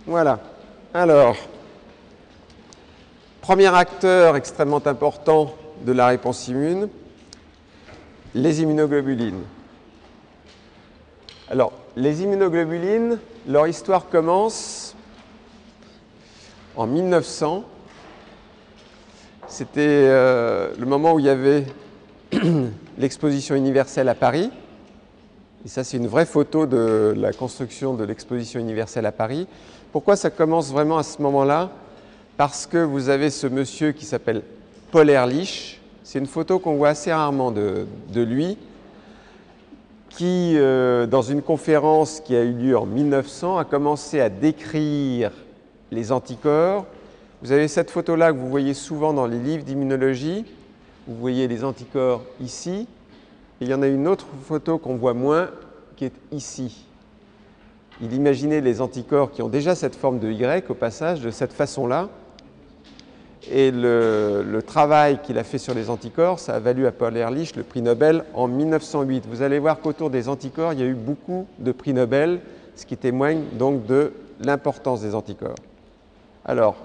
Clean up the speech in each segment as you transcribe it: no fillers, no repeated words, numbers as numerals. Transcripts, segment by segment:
Voilà. Alors, premier acteur extrêmement important de la réponse immune, les immunoglobulines. Alors, les immunoglobulines, leur histoire commence en 1900. C'était le moment où il y avait l'exposition universelle à Paris. Et ça, c'est une vraie photo de la construction de l'exposition universelle à Paris. Pourquoi ça commence vraiment à ce moment-là? Parce que vous avez ce monsieur qui s'appelle Paul Ehrlich. C'est une photo qu'on voit assez rarement de lui, qui, dans une conférence qui a eu lieu en 1900, a commencé à décrire les anticorps. Vous avez cette photo-là que vous voyez souvent dans les livres d'immunologie. Vous voyez les anticorps ici. Et il y en a une autre photo qu'on voit moins, qui est ici. Il imaginait les anticorps qui ont déjà cette forme de Y, au passage, de cette façon-là. Et le travail qu'il a fait sur les anticorps, ça a valu à Paul Ehrlich le prix Nobel en 1908. Vous allez voir qu'autour des anticorps, il y a eu beaucoup de prix Nobel, ce qui témoigne donc de l'importance des anticorps. Alors,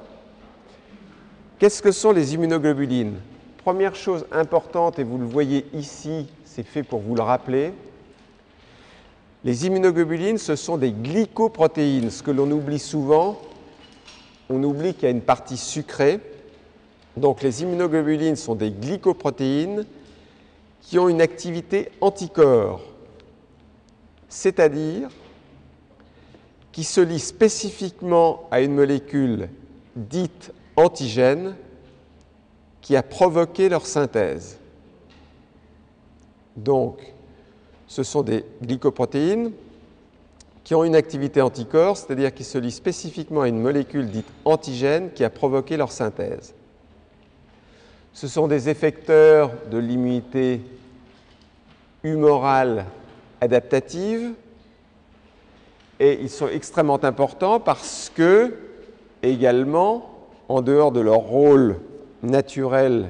qu'est-ce que sont les immunoglobulines? Première chose importante, et vous le voyez ici, c'est fait pour vous le rappeler, les immunoglobulines, ce sont des glycoprotéines. Ce que l'on oublie souvent, on oublie qu'il y a une partie sucrée. Donc les immunoglobulines sont des glycoprotéines qui ont une activité anticorps, c'est-à-dire qui se lient spécifiquement à une molécule dite antigène qui a provoqué leur synthèse. Donc, ce sont des glycoprotéines qui ont une activité anticorps, c'est-à-dire qui se lient spécifiquement à une molécule dite antigène qui a provoqué leur synthèse. Ce sont des effecteurs de l'immunité humorale adaptative et ils sont extrêmement importants parce que, également, en dehors de leur rôle naturel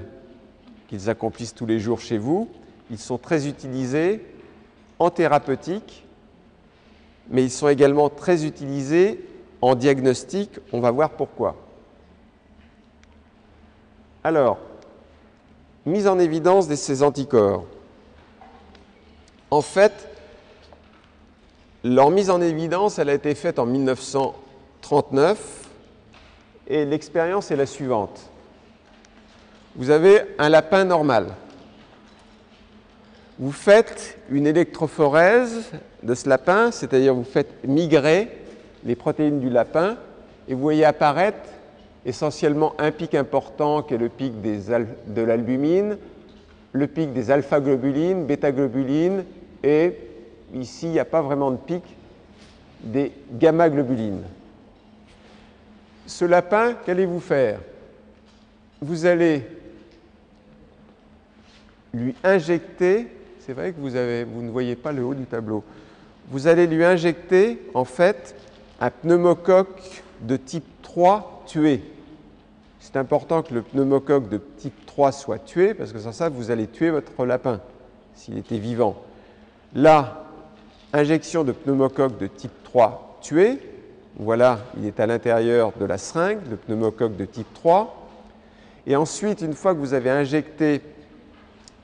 qu'ils accomplissent tous les jours chez vous, ils sont très utilisés en thérapeutique, mais ils sont également très utilisés en diagnostic. On va voir pourquoi. Alors, mise en évidence de ces anticorps. En fait, leur mise en évidence, elle a été faite en 1939 et l'expérience est la suivante. Vous avez un lapin normal. Vous faites une électrophorèse de ce lapin, c'est-à-dire vous faites migrer les protéines du lapin et vous voyez apparaître essentiellement un pic important qui est le pic de l'albumine, le pic des alpha-globulines, bêta-globulines et ici il n'y a pas vraiment de pic des gamma-globulines. Ce lapin, qu'allez-vous faire? Vous allez lui injecter, c'est vrai que vous ne voyez pas le haut du tableau, vous allez lui injecter en fait un pneumocoque de type 3 tué. C'est important que le pneumocoque de type 3 soit tué parce que sans ça, vous allez tuer votre lapin s'il était vivant. Là, injection de pneumocoque de type 3 tué. Voilà, il est à l'intérieur de la seringue, le pneumocoque de type 3. Et ensuite, une fois que vous avez injecté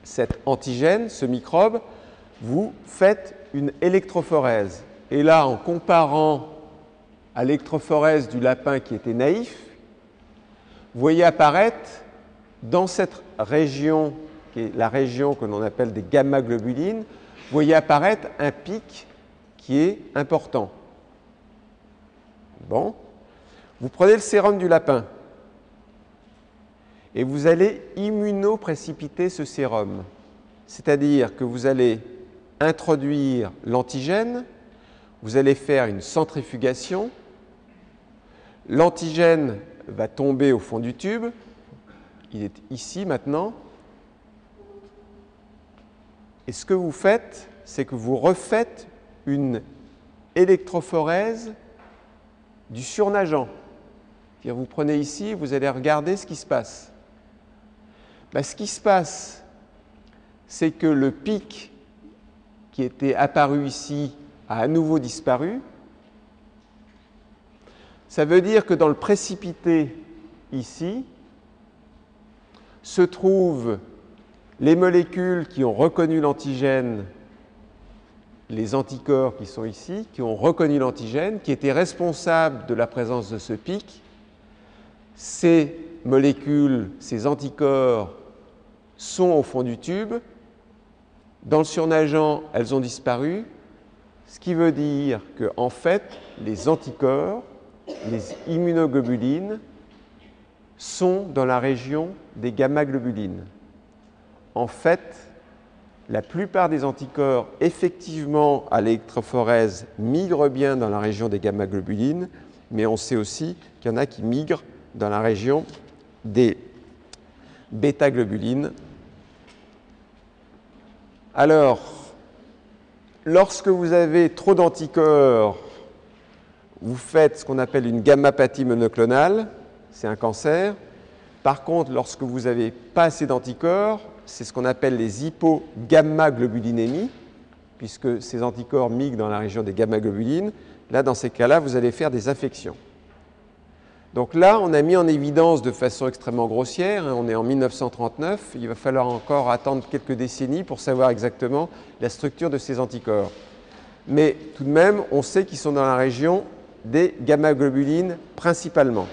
cet antigène, ce microbe, vous faites une électrophorèse. Et là, en comparant à l'électrophorèse du lapin qui était naïf, vous voyez apparaître dans cette région, qui est la région que l'on appelle des gamma-globulines, vous voyez apparaître un pic qui est important. Bon, vous prenez le sérum du lapin et vous allez immunoprécipiter ce sérum, c'est-à-dire que vous allez introduire l'antigène, vous allez faire une centrifugation, l'antigène va tomber au fond du tube, il est ici maintenant, et ce que vous faites, c'est que vous refaites une électrophorèse du surnageant. C'est-à-dire vous prenez ici, vous allez regarder ce qui se passe. Ce qui se passe, c'est que le pic qui était apparu ici a à nouveau disparu. Ça veut dire que dans le précipité, ici, se trouvent les molécules qui ont reconnu l'antigène, les anticorps qui sont ici, qui ont reconnu l'antigène, qui étaient responsables de la présence de ce pic. Ces molécules, ces anticorps, sont au fond du tube. Dans le surnageant, elles ont disparu, ce qui veut dire que, en fait, les anticorps, les immunoglobulines, sont dans la région des gamma-globulines. En fait, la plupart des anticorps, effectivement, à l'électrophorèse, migrent bien dans la région des gamma-globulines, mais on sait aussi qu'il y en a qui migrent dans la région des bêta-globulines. Alors, lorsque vous avez trop d'anticorps, vous faites ce qu'on appelle une gammapathie monoclonale, c'est un cancer. Par contre, lorsque vous n'avez pas assez d'anticorps, c'est ce qu'on appelle les hypogamma-globulinémies, puisque ces anticorps migrent dans la région des gamma-globulines. Là, dans ces cas-là, vous allez faire des infections. Donc là, on a mis en évidence de façon extrêmement grossière, on est en 1939, il va falloir encore attendre quelques décennies pour savoir exactement la structure de ces anticorps. Mais tout de même, on sait qu'ils sont dans la région des gamma-globulines principalement.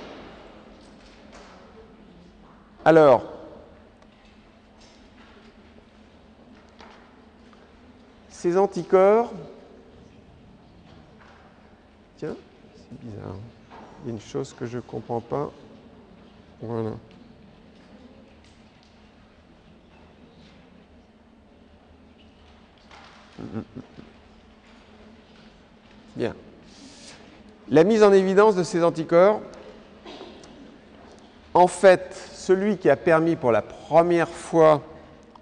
Alors, ces anticorps, tiens, c'est bizarre, il y a une chose que je ne comprends pas, voilà. Bien. La mise en évidence de ces anticorps, en fait, celui qui a permis pour la première fois,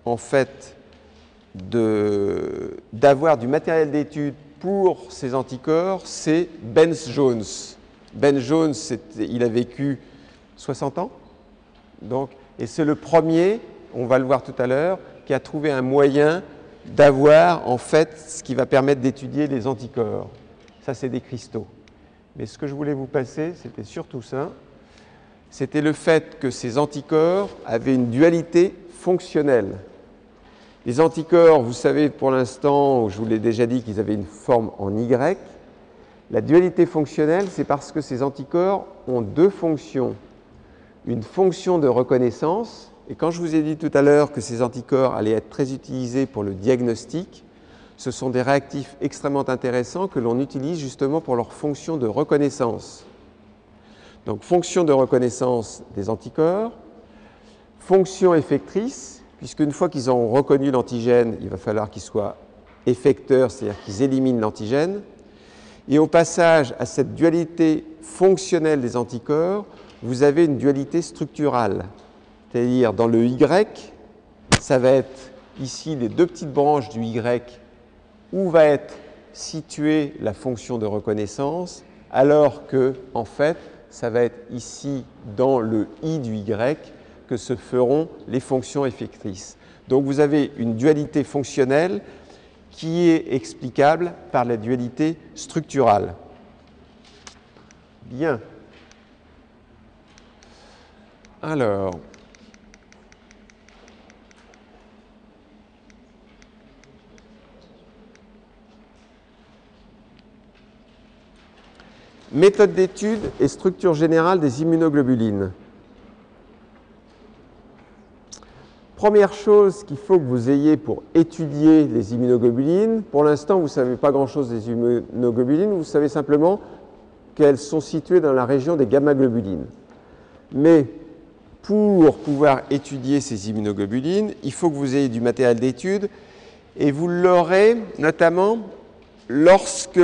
en fait, d'avoir du matériel d'étude pour ces anticorps, c'est Ben Jones. Ben Jones, il a vécu 60 ans, donc, et c'est le premier, on va le voir tout à l'heure, qui a trouvé un moyen d'avoir, en fait, ce qui va permettre d'étudier les anticorps. Ça, c'est des cristaux. Mais ce que je voulais vous passer, c'était surtout ça. C'était le fait que ces anticorps avaient une dualité fonctionnelle. Les anticorps, vous savez pour l'instant, je vous l'ai déjà dit qu'ils avaient une forme en Y. La dualité fonctionnelle, c'est parce que ces anticorps ont deux fonctions. Une fonction de reconnaissance, et quand je vous ai dit tout à l'heure que ces anticorps allaient être très utilisés pour le diagnostic, ce sont des réactifs extrêmement intéressants que l'on utilise justement pour leur fonction de reconnaissance. Donc, fonction de reconnaissance des anticorps, fonction effectrice, puisqu'une fois qu'ils ont reconnu l'antigène, il va falloir qu'ils soient effecteurs, c'est-à-dire qu'ils éliminent l'antigène. Et au passage à cette dualité fonctionnelle des anticorps, vous avez une dualité structurale. C'est-à-dire, dans le Y, ça va être ici les deux petites branches du Y où va être située la fonction de reconnaissance, alors que, en fait, ça va être ici, dans le I du Y, que se feront les fonctions effectrices. Donc, vous avez une dualité fonctionnelle qui est explicable par la dualité structurale. Bien. Alors, méthode d'étude et structure générale des immunoglobulines. Première chose qu'il faut que vous ayez pour étudier les immunoglobulines, pour l'instant, vous ne savez pas grand-chose des immunoglobulines, vous savez simplement qu'elles sont situées dans la région des gamma-globulines. Mais pour pouvoir étudier ces immunoglobulines, il faut que vous ayez du matériel d'étude et vous l'aurez notamment lorsque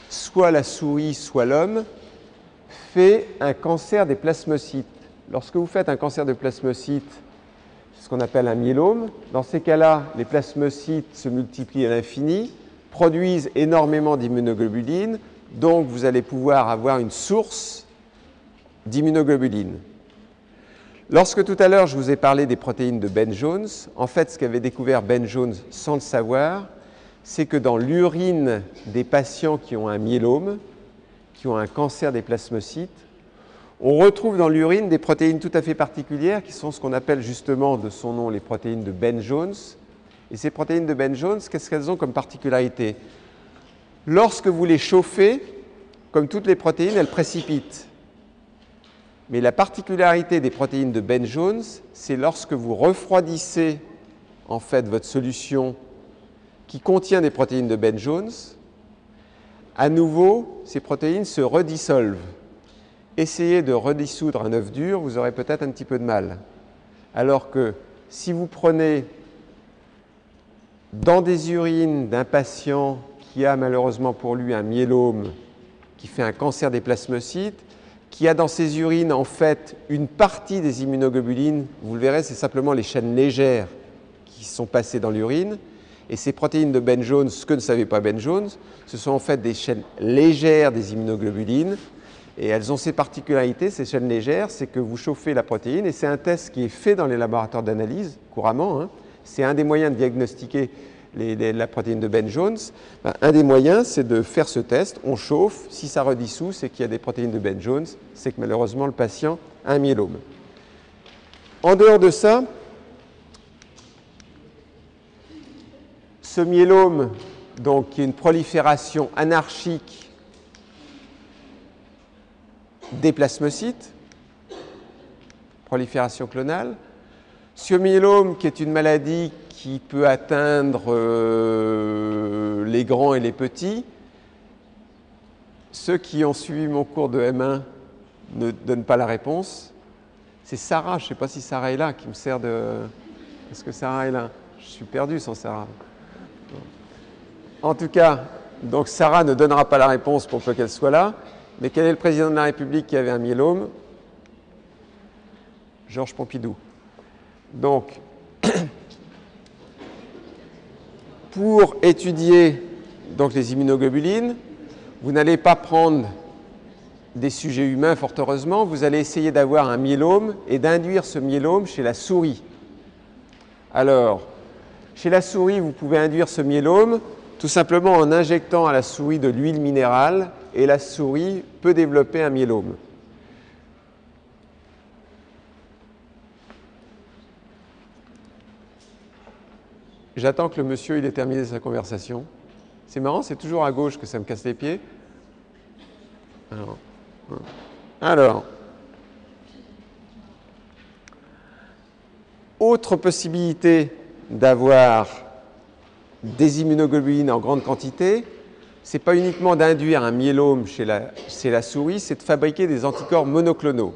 soit la souris, soit l'homme fait un cancer des plasmocytes. Lorsque vous faites un cancer de plasmocytes, ce qu'on appelle un myélome. Dans ces cas-là, les plasmocytes se multiplient à l'infini, produisent énormément d'immunoglobulines, donc vous allez pouvoir avoir une source d'immunoglobulines. Lorsque tout à l'heure je vous ai parlé des protéines de Ben Jones, en fait ce qu'avait découvert Ben Jones sans le savoir, c'est que dans l'urine des patients qui ont un myélome, qui ont un cancer des plasmocytes, on retrouve dans l'urine des protéines tout à fait particulières qui sont ce qu'on appelle justement de son nom les protéines de Ben-Jones. Et ces protéines de Ben-Jones, qu'est-ce qu'elles ont comme particularité? Lorsque vous les chauffez, comme toutes les protéines, elles précipitent. Mais la particularité des protéines de Ben-Jones, c'est lorsque vous refroidissez en fait votre solution qui contient des protéines de Ben-Jones, à nouveau, ces protéines se redissolvent. Essayez de redissoudre un œuf dur, vous aurez peut-être un petit peu de mal. Alors que si vous prenez dans des urines d'un patient qui a malheureusement pour lui un myélome, qui fait un cancer des plasmocytes, qui a dans ses urines en fait une partie des immunoglobulines, vous le verrez, c'est simplement les chaînes légères qui sont passées dans l'urine. Et ces protéines de Ben-Jones, ce que ne savait pas Ben-Jones, ce sont en fait des chaînes légères des immunoglobulines. Et elles ont ces particularités, ces chaînes légères, c'est que vous chauffez la protéine, et c'est un test qui est fait dans les laboratoires d'analyse couramment. Hein. C'est un des moyens de diagnostiquer la protéine de Ben-Jones. Un des moyens, c'est de faire ce test. On chauffe, si ça redissout, c'est qu'il y a des protéines de Ben-Jones, c'est que malheureusement le patient a un myélome. En dehors de ça, ce myélome, donc, qui est une prolifération anarchique des plasmocytes, prolifération clonale. Ce myélome, qui est une maladie qui peut atteindre les grands et les petits, ceux qui ont suivi mon cours de M1 ne donnent pas la réponse. C'est Sarah, je ne sais pas si Sarah est là, qui me sert de... Est-ce que Sarah est là? Je suis perdu sans Sarah. En tout cas, donc Sarah ne donnera pas la réponse pour peu qu'elle soit là. Mais quel est le président de la République qui avait un myélome? Georges Pompidou. Donc, pour étudier donc, les immunoglobulines, vous n'allez pas prendre des sujets humains, fort heureusement, vous allez essayer d'avoir un myélome et d'induire ce myélome chez la souris. Alors, chez la souris, vous pouvez induire ce myélome tout simplement en injectant à la souris de l'huile minérale, et la souris peut développer un myélome. J'attends que le monsieur il ait terminé sa conversation. C'est marrant, c'est toujours à gauche que ça me casse les pieds. Alors, autre possibilité d'avoir des immunoglobulines en grande quantité, ce n'est pas uniquement d'induire un myélome chez la souris, c'est de fabriquer des anticorps monoclonaux.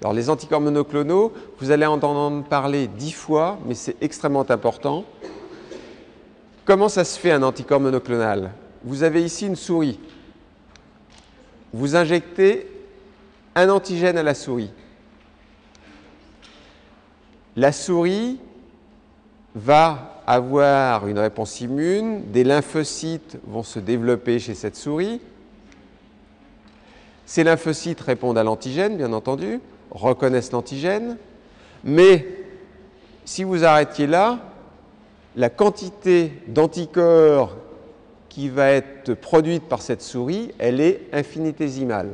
Alors les anticorps monoclonaux, vous allez en entendre parler 10 fois, mais c'est extrêmement important. Comment ça se fait un anticorps monoclonal? Vous avez ici une souris. Vous injectez un antigène à la souris. La souris va avoir une réponse immune, des lymphocytes vont se développer chez cette souris. Ces lymphocytes répondent à l'antigène, bien entendu, reconnaissent l'antigène, mais si vous arrêtiez là, la quantité d'anticorps qui va être produite par cette souris, elle est infinitésimale.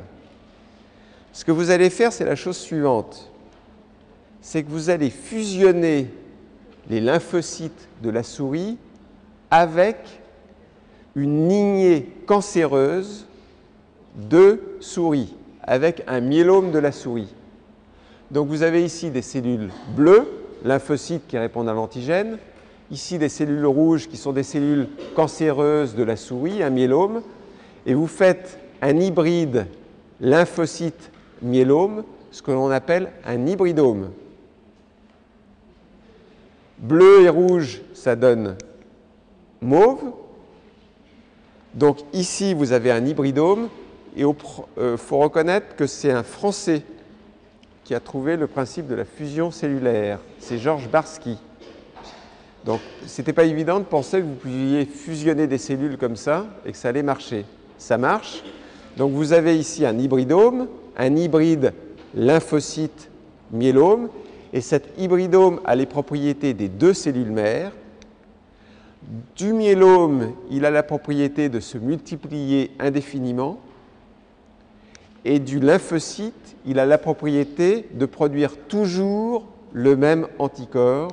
Ce que vous allez faire, c'est la chose suivante, c'est que vous allez fusionner les lymphocytes de la souris avec une lignée cancéreuse de souris, avec un myélome de la souris. Donc vous avez ici des cellules bleues, lymphocytes qui répondent à l'antigène, ici des cellules rouges qui sont des cellules cancéreuses de la souris, un myélome, et vous faites un hybride lymphocyte-myélome, ce que l'on appelle un hybridome. Bleu et rouge, ça donne mauve. Donc ici, vous avez un hybridome, et il faut reconnaître que c'est un Français qui a trouvé le principe de la fusion cellulaire. C'est Georges Barsky. Donc, ce n'était pas évident de penser que vous pouviez fusionner des cellules comme ça et que ça allait marcher. Ça marche. Donc, vous avez ici un hybridome, un hybride lymphocyte-myélome, et cet hybridome a les propriétés des deux cellules mères. Du myélome, il a la propriété de se multiplier indéfiniment. Et du lymphocyte, il a la propriété de produire toujours le même anticorps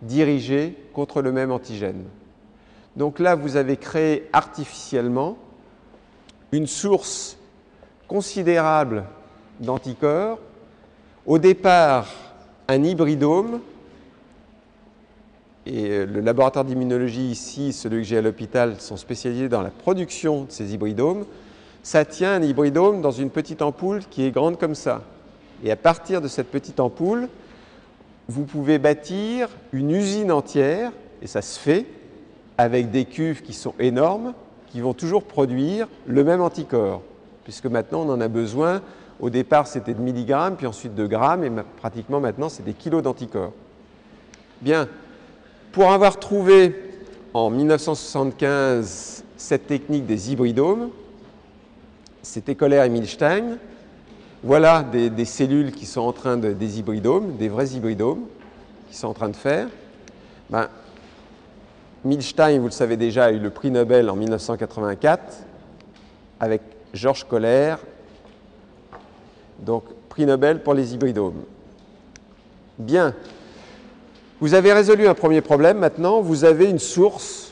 dirigé contre le même antigène. Donc là, vous avez créé artificiellement une source considérable d'anticorps. Au départ, un hybridome, et le laboratoire d'immunologie ici, celui que j'ai à l'hôpital, sont spécialisés dans la production de ces hybridomes. Ça tient un hybridome dans une petite ampoule qui est grande comme ça. Et à partir de cette petite ampoule, vous pouvez bâtir une usine entière, et ça se fait, avec des cuves qui sont énormes, qui vont toujours produire le même anticorps. Puisque maintenant, on en a besoin. Au départ, c'était de milligrammes, puis ensuite de grammes, et pratiquement maintenant, c'est des kilos d'anticorps. Bien, pour avoir trouvé en 1975 cette technique des hybridomes, c'était Kohler et Milstein. Voilà des cellules qui sont en train des hybridomes, des vrais hybridomes, qui sont en train de faire. Milstein, vous le savez déjà, a eu le prix Nobel en 1984 avec Georges Kohler. Donc, prix Nobel pour les hybridomes. Bien. Vous avez résolu un premier problème. Maintenant, vous avez une source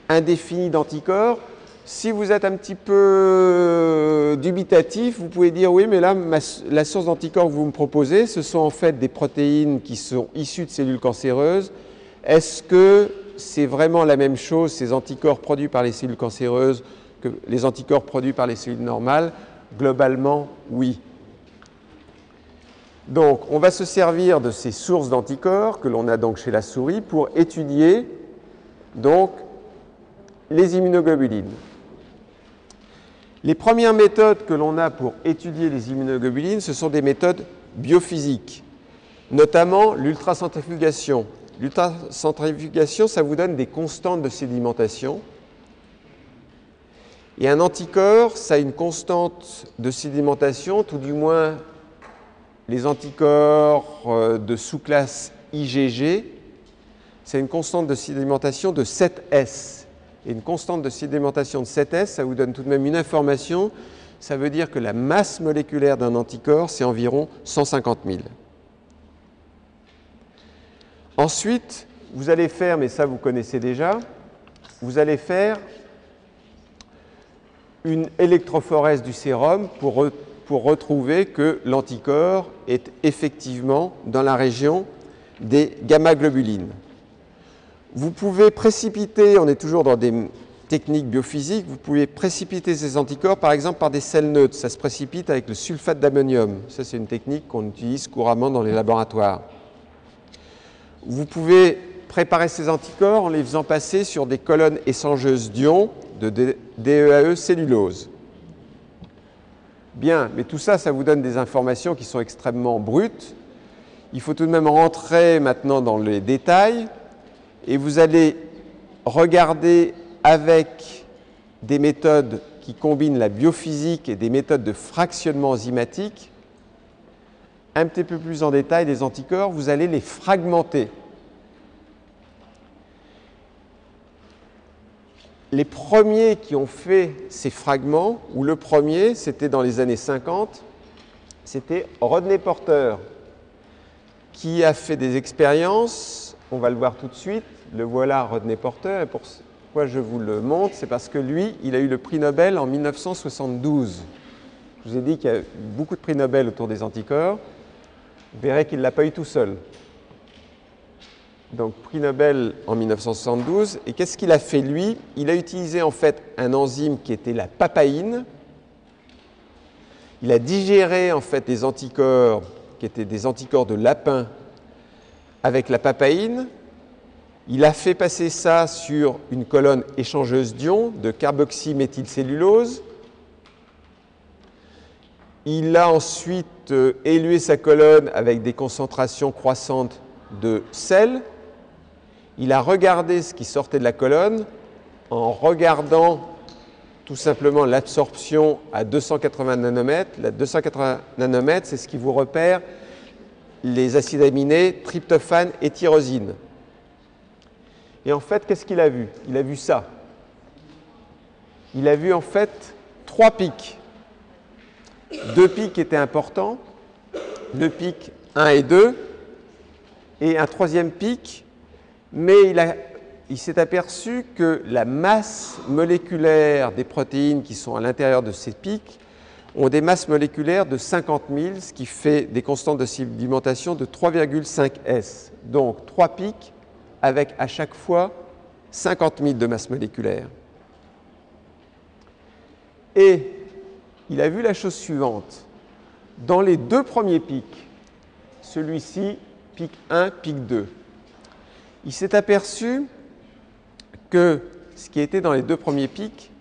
indéfinie d'anticorps. Si vous êtes un petit peu dubitatif, vous pouvez dire oui, mais là, la source d'anticorps que vous me proposez, ce sont en fait des protéines qui sont issues de cellules cancéreuses. Est-ce que c'est vraiment la même chose, ces anticorps produits par les cellules cancéreuses, que les anticorps produits par les cellules normales? Globalement, oui. Donc, on va se servir de ces sources d'anticorps que l'on a donc chez la souris pour étudier donc les immunoglobulines. Les premières méthodes que l'on a pour étudier les immunoglobulines, ce sont des méthodes biophysiques, notamment l'ultracentrifugation. L'ultracentrifugation, ça vous donne des constantes de sédimentation. Et un anticorps, ça a une constante de sédimentation, tout du moins les anticorps de sous-classe IgG, c'est une constante de sédimentation de 7S. Et une constante de sédimentation de 7S, ça vous donne tout de même une information. Ça veut dire que la masse moléculaire d'un anticorps, c'est environ 150 000. Ensuite, vous allez faire, mais ça vous connaissez déjà, vous allez faire une électrophorèse du sérum pour retrouver que l'anticorps est effectivement dans la région des gamma-globulines. Vous pouvez précipiter, on est toujours dans des techniques biophysiques, vous pouvez précipiter ces anticorps par exemple par des sels neutres. Ça se précipite avec le sulfate d'ammonium. Ça, c'est une technique qu'on utilise couramment dans les laboratoires. Vous pouvez préparer ces anticorps en les faisant passer sur des colonnes échangeuses d'ions de DEAE cellulose. Bien, mais tout ça, ça vous donne des informations qui sont extrêmement brutes. Il faut tout de même rentrer maintenant dans les détails et vous allez regarder avec des méthodes qui combinent la biophysique et des méthodes de fractionnement enzymatique. Un petit peu plus en détail, les anticorps, vous allez les fragmenter. Les premiers qui ont fait ces fragments, ou le premier, c'était dans les années 50, c'était Rodney Porter, qui a fait des expériences, on va le voir tout de suite, le voilà Rodney Porter, et pourquoi je vous le montre, c'est parce que lui, il a eu le prix Nobel en 1972. Je vous ai dit qu'il y a eu beaucoup de prix Nobel autour des anticorps, vous verrez qu'il ne l'a pas eu tout seul. Donc, prix Nobel en 1972. Et qu'est-ce qu'il a fait, lui? Il a utilisé en fait un enzyme qui était la papaïne. Il a digéré en fait des anticorps qui étaient des anticorps de lapin avec la papaïne. Il a fait passer ça sur une colonne échangeuse d'ions de carboxyméthylcellulose. Il a ensuite élué sa colonne avec des concentrations croissantes de sel. Il a regardé ce qui sortait de la colonne en regardant tout simplement l'absorption à 280 nanomètres. La 280 nanomètres, c'est ce qui vous repère les acides aminés tryptophane et tyrosine. Et en fait, qu'est-ce qu'il a vu? Il a vu ça. Il a vu en fait 3 pics. deux pics étaient importants, le pic 1 et 2, et un troisième pic, mais il s'est aperçu que la masse moléculaire des protéines qui sont à l'intérieur de ces pics ont des masses moléculaires de 50 000, ce qui fait des constantes de sédimentation de 3,5 S. Donc 3 pics avec à chaque fois 50 000 de masse moléculaire. Et il a vu la chose suivante. Dans les deux premiers pics, celui-ci, pic 1, pic 2, il s'est aperçu que ce qui était dans les deux premiers pics,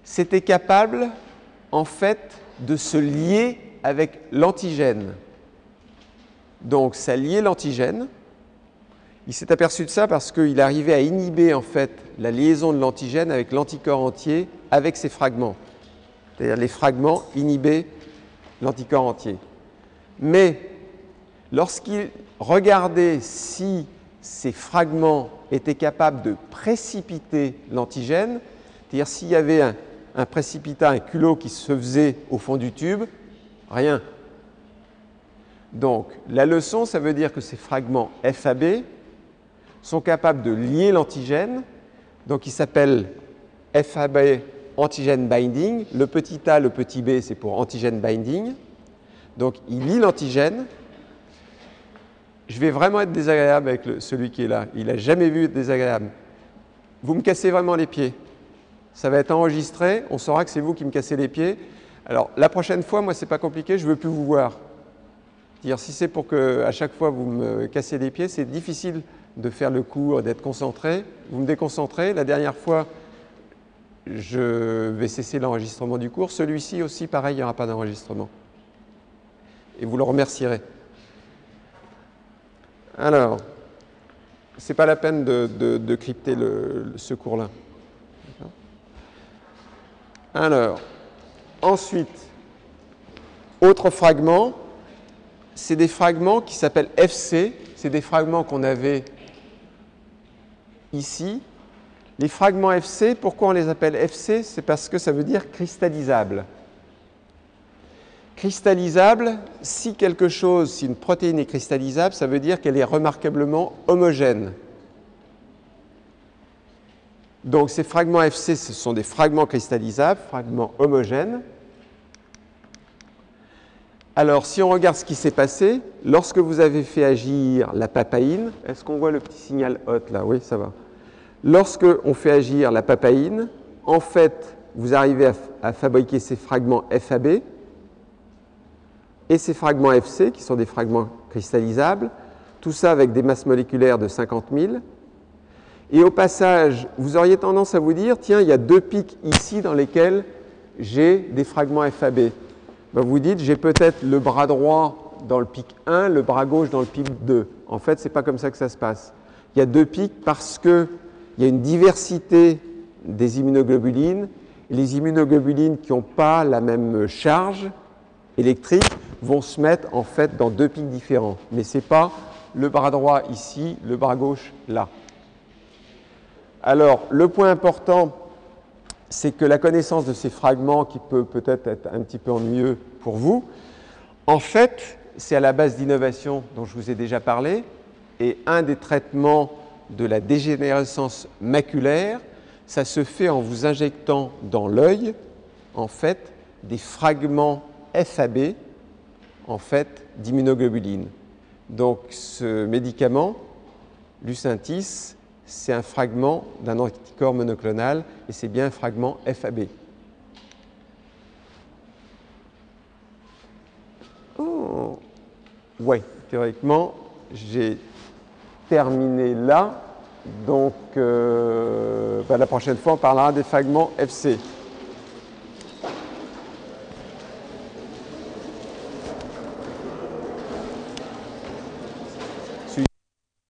c'était capable, en fait, de se lier avec l'antigène. Donc, ça liait l'antigène. Il s'est aperçu de ça parce qu'il arrivait à inhiber, en fait, la liaison de l'antigène avec l'anticorps entier avec ses fragments. C'est-à-dire, les fragments inhibaient l'anticorps entier. Mais, lorsqu'il regardait si ces fragments étaient capables de précipiter l'antigène, c'est-à-dire s'il y avait un précipitat, un culot qui se faisait au fond du tube, rien. Donc, la leçon, ça veut dire que ces fragments FAB sont capables de lier l'antigène. Donc, ils s'appellent FAB antigène binding. Le petit a, le petit b, c'est pour antigène binding. Donc, il lie l'antigène. Je vais vraiment être désagréable avec celui qui est là. Il n'a jamais vu être désagréable. Vous me cassez vraiment les pieds. Ça va être enregistré. On saura que c'est vous qui me cassez les pieds. Alors, la prochaine fois, moi, c'est pas compliqué. Je ne veux plus vous voir. C'est-à-dire, si c'est pour qu'à chaque fois vous me cassiez les pieds, c'est difficile de faire le cours, d'être concentré. Vous me déconcentrez. La dernière fois, je vais cesser l'enregistrement du cours. Celui-ci aussi, pareil, il n'y aura pas d'enregistrement. Et vous le remercierez. Alors, ce n'est pas la peine de crypter ce cours-là. Alors, ensuite, autre fragment, c'est des fragments qui s'appellent FC. C'est des fragments qu'on avait ici. Les fragments FC, pourquoi on les appelle FC? C'est parce que ça veut dire cristallisable. Cristallisable, si une protéine est cristallisable, ça veut dire qu'elle est remarquablement homogène. Donc ces fragments FC, ce sont des fragments cristallisables, fragments homogènes. Alors si on regarde ce qui s'est passé, lorsque vous avez fait agir la papaïne, est-ce qu'on voit le petit signal hot là? Oui, ça va. Lorsque on fait agir la papaïne, en fait, vous arrivez à fabriquer ces fragments FAB, et ces fragments FC, qui sont des fragments cristallisables, tout ça avec des masses moléculaires de 50 000. Et au passage, vous auriez tendance à vous dire, tiens, il y a deux pics ici dans lesquels j'ai des fragments FAB. Ben vous dites, j'ai peut-être le bras droit dans le pic 1, le bras gauche dans le pic 2. En fait, ce n'est pas comme ça que ça se passe. Il y a deux pics parce qu'il y a une diversité des immunoglobulines. Et les immunoglobulines qui n'ont pas la même charge électriques vont se mettre en fait dans deux pics différents. Mais ce n'est pas le bras droit ici, le bras gauche là. Alors, le point important, c'est que la connaissance de ces fragments, qui peut peut-être être un petit peu ennuyeux pour vous, en fait, c'est à la base d'innovation dont je vous ai déjà parlé, et un des traitements de la dégénérescence maculaire, ça se fait en vous injectant dans l'œil, en fait, des fragments FAB, en fait, d'immunoglobulines. Donc, ce médicament, Lucentis, c'est un fragment d'un anticorps monoclonal et c'est bien un fragment FAB. Oh. Ouais, théoriquement, j'ai terminé là. Donc, la prochaine fois, on parlera des fragments FC.